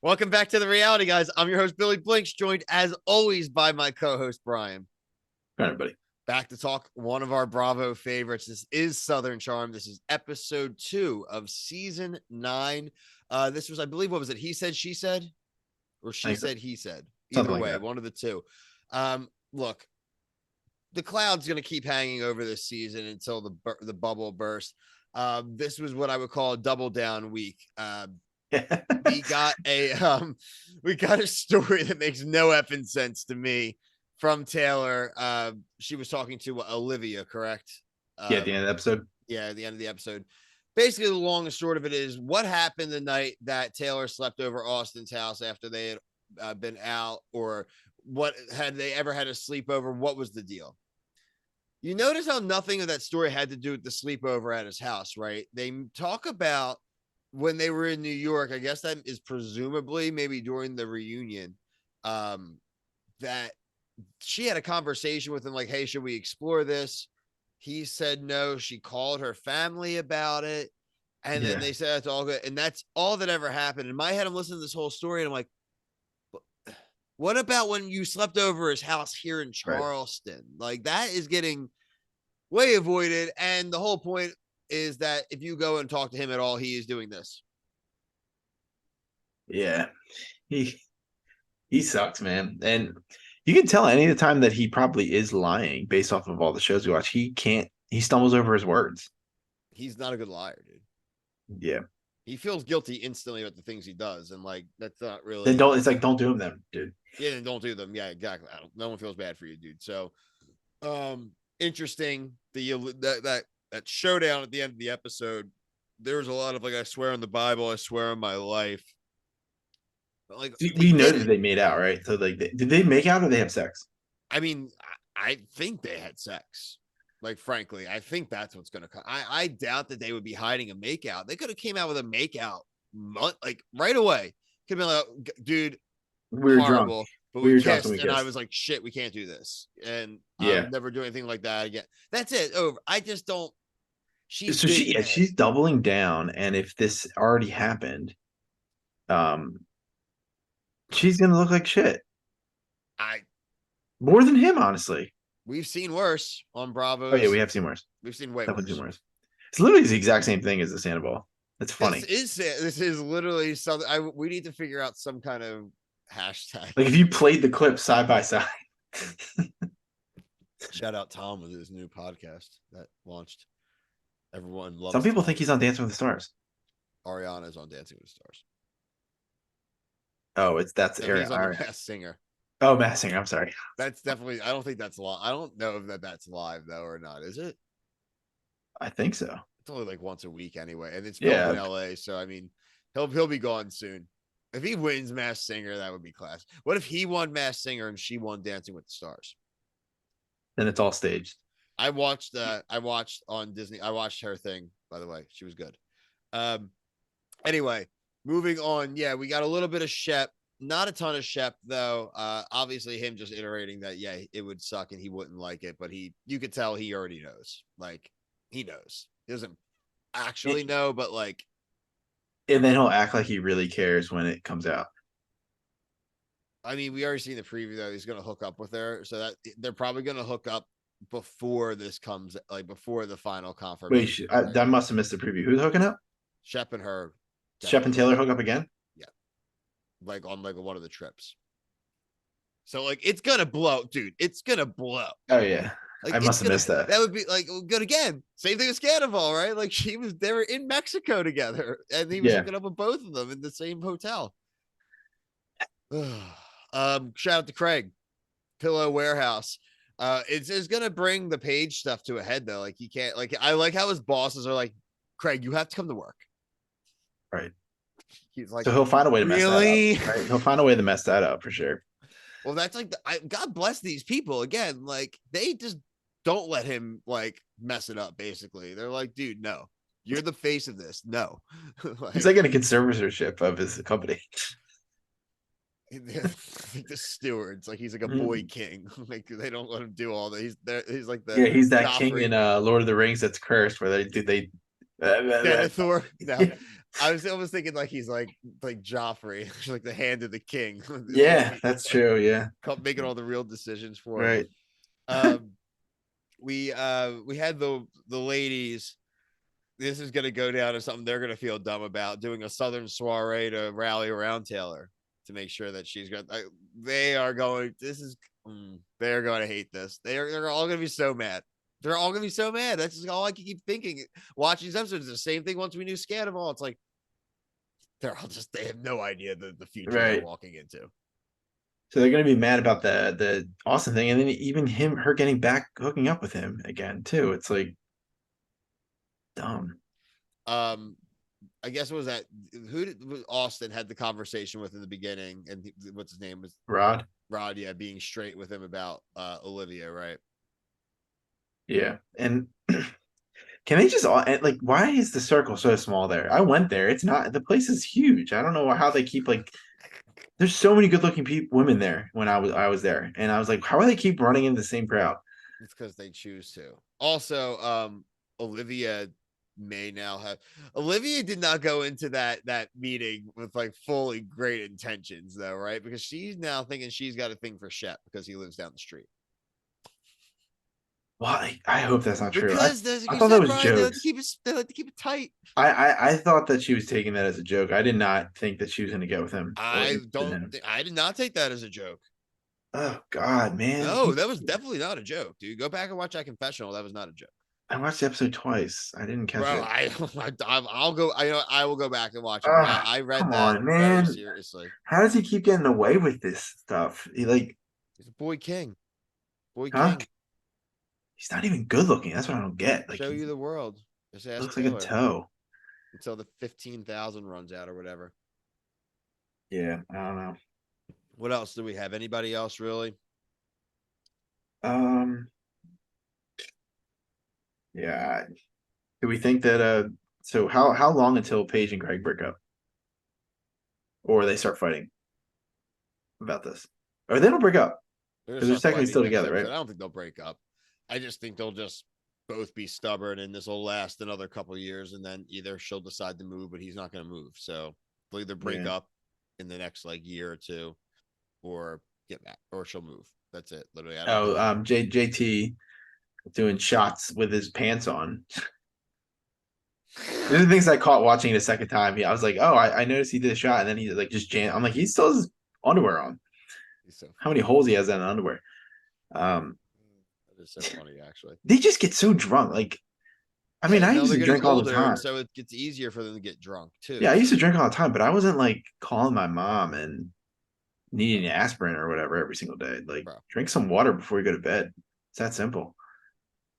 Welcome back to the reality, guys. I'm your host, Billy Blinks, joined as always by my co-host, Brian. All right, buddy. Back to talk one of our Bravo favorites. This is Southern Charm. This is episode 2 of season 9. This was, I believe, what was it? He said, she said, or she said, he said. Either Something way, like that. one of the two. Look, the cloud's going to keep hanging over this season until the bubble bursts. This was what I would call a double down week. We got a story that makes no effing sense to me from Taylor. She was talking to Olivia, correct? Yeah, at the end of the episode. Yeah, at the end of the episode. Basically, the long and short of it is what happened the night that Taylor slept over Austen's house after they had been out, or what had they ever had a sleepover? What was the deal? You notice how nothing of that story had to do with the sleepover at his house, right? They talk about when they were in New York. I guess that is presumably maybe during the reunion, that she had a conversation with him like, hey, should we explore this? He said no. She called her family about it. And then they said it's all good. And that's all that ever happened. In my head, I'm listening to this whole story and I'm like, what about when you slept over his house here in Charleston? Right. Like, that is getting way avoided. And the whole point is that if you go and talk to him at all, he is doing this. Yeah. He sucks, man. And you can tell any of the time that he probably is lying based off of all the shows we watch. He stumbles over his words. He's not a good liar, dude. Yeah. He feels guilty instantly about the things he does. And like, that's not really. Then don't do them then, dude. Yeah, then don't do them. Yeah, exactly. No one feels bad for you, dude. So interesting. That showdown at the end of the episode, there's a lot of like, I swear on the Bible, I swear on my life. But like, we know that they made out, right? So like, did they make out or they have sex? I mean, I think they had sex. Like, frankly, I think that's what's going to come. I doubt that they would be hiding a makeout. They could have came out with a makeout like right away. Could have been like, dude, we were horrible, drunk. but we kissed, and I was like, shit, we can't do this. And I'll never do anything like that again. That's it. Over. I just don't. She's doubling down, and if this already happened, she's gonna look like shit. More than him, honestly. We've seen worse on Bravo. Oh yeah, we have seen worse. We've seen way worse. It's literally the exact same thing as the Sandoval. That's funny. This is literally something. We need to figure out some kind of hashtag. Like if you played the clip side by side. Shout out Tom with his new podcast that launched. Everyone loves. Some people think he's on Dancing with the Stars. Ariana's on Dancing with the Stars. Oh, that's Ariana. He's on the Masked Singer. Oh, Masked Singer. I'm sorry. That's definitely. I don't think that's live. I don't know if that's live though or not. Is it? I think so. It's only like once a week anyway, and it's filmed in LA. So I mean, he'll be gone soon. If he wins Masked Singer, that would be class. What if he won Masked Singer and she won Dancing with the Stars? Then it's all staged. I watched on Disney. I watched her thing, by the way. She was good. Anyway, moving on. Yeah, we got a little bit of Shep. Not a ton of Shep, though. Obviously, him just iterating that, yeah, it would suck and he wouldn't like it. But you could tell he already knows. Like, he knows. He doesn't actually know, but like. And then he'll act like he really cares when it comes out. I mean, we already seen the preview, though. He's going to hook up with her. So that they're probably going to hook up before this comes, like before the final confirmation. Wait, I must have missed the preview. Who's hooking up? Shep and her. Shep and Taylor hook up again? Yeah. Like on like one of the trips. So like it's gonna blow, dude. It's gonna blow. Oh yeah. Like, I must have missed that. That would be like good again. Same thing with Scandival, right? Like they were in Mexico together, and he was hooking up with both of them in the same hotel. Shout out to Craig, Pillow Warehouse. It's gonna bring the Paige stuff to a head though. Like he can't. Like I like how his bosses are like, Craig, you have to come to work. Right. He's like, so he'll find a way to mess that up. Right? He'll find a way to mess that up for sure. Well, that's like, God bless these people again. Like they just don't let him like mess it up. Basically, they're like, dude, no, you're the face of this. No, he's like in a conservatorship of his company. Like the stewards, like he's like a boy king. Like they don't let him do all that. He's there. He's like he's that king in Lord of the Rings that's cursed, where they Denethor. No. I was almost thinking like he's like Joffrey, like the hand of the king. Yeah, that's true. Yeah. Making all the real decisions for him. Right. Um, we had the ladies. This is gonna go down as something they're gonna feel dumb about, doing a southern soiree to rally around Taylor to make sure that she's got. They are going. This is. They're going to hate this. They're all going to be so mad. They're all going to be so mad. That's just all I can keep thinking. Watching these episodes, the same thing. Once we knew Scandal, it's like they have no idea the future they're Right. walking into. So they're gonna be mad about the Austin thing, and then even her getting back hooking up with him again too. It's like dumb. Um, I guess it was that Austin had the conversation with in the beginning, and what's his name was Rod. Rod. Yeah, being straight with him about Olivia, right? Yeah. And can they just all like why is the circle so small there? I went there. It's not the place is huge. I don't know how they keep like there's so many good looking women there when I was there. And I was like, how do they keep running into the same crowd? It's because they choose to. Also, Olivia may now have Olivia did not go into that meeting with like fully great intentions though, right? Because she's now thinking she's got a thing for Shep because he lives down the street. Well, I hope that's not true. Because as I you thought that said, was Brian, jokes. they like to keep it tight. I thought that she was taking that as a joke. I did not think that she was going to get with him or interested in him. I did not take that as a joke. Oh God, man! No, that was definitely not a joke, dude. Go back and watch that confessional. That was not a joke. I watched the episode twice. I didn't catch Bro, it. I'll go. I will go back and watch it. But Ah, I read come that on, very man! seriously. How does he keep getting away with this stuff? He like, He's a boy king. Boy huh? king. He's not even good looking. That's what I don't get. Like, Show he you the world. Just ask looks like a Taylor toe. until the 15,000 runs out or whatever. Yeah, I don't know. What else do we have? Anybody else really? Um, yeah. Do we think that so how long until Paige and Greg break up? Or they start fighting about this? Or they don't break up. They're gonna Because they're start technically fighting still next together, right? episode. I don't think they'll break up. I just think they'll just both be stubborn, and this will last another couple years, and then either she'll decide to move, but he's not going to move. So they'll either break Yeah. up in the next like year or two, or get back, or she'll move. That's it. Literally, I don't Oh, think. JT doing shots with his pants on. These are the things I caught watching it a second time. Yeah, I was like, oh, I noticed he did a shot, and then he like just jam. I'm like, he still has his underwear on. He's so How many funny. holes he has in underwear? Um, That is so funny, actually. they just get so drunk. Like, I mean, Yeah, I no, used they're to getting drink all the older, and time. so it gets easier for them to get drunk Yeah, too. I used to So drink all the time, but I wasn't like calling my mom and needing aspirin or whatever every single day. Like, bro, drink some water before you go to bed. It's that simple.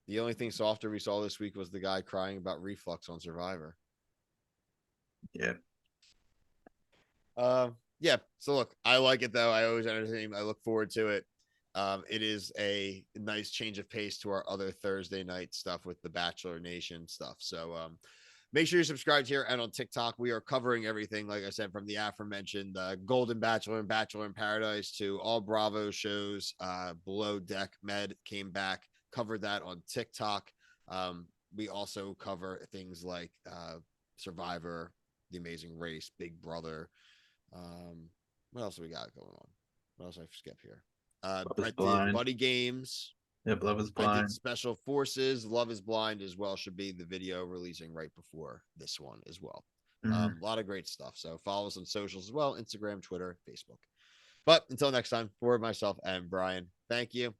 the only thing softer we saw this week was the guy crying about reflux on Survivor. Yeah. Yeah. So look, I like it though. I always entertain. I look forward to it. It is a nice change of pace to our other Thursday night stuff with the Bachelor Nation stuff. So make sure you're subscribed here and on TikTok. We are covering everything, like I said, from the aforementioned Golden Bachelor and Bachelor in Paradise to all Bravo shows. Below Deck Med came back, covered that on TikTok. We also cover things like Survivor, The Amazing Race, Big Brother. What else do we got going on? What else I skip here? Love is Brett did blind. Buddy Games. Yep, love is I did blind. Special Forces. Love is Blind as well. Should be the video releasing right before this one as well. A Mhm. lot of great stuff. So follow us on socials as well: Instagram, Twitter, Facebook. But until next time, for myself and Brian, thank you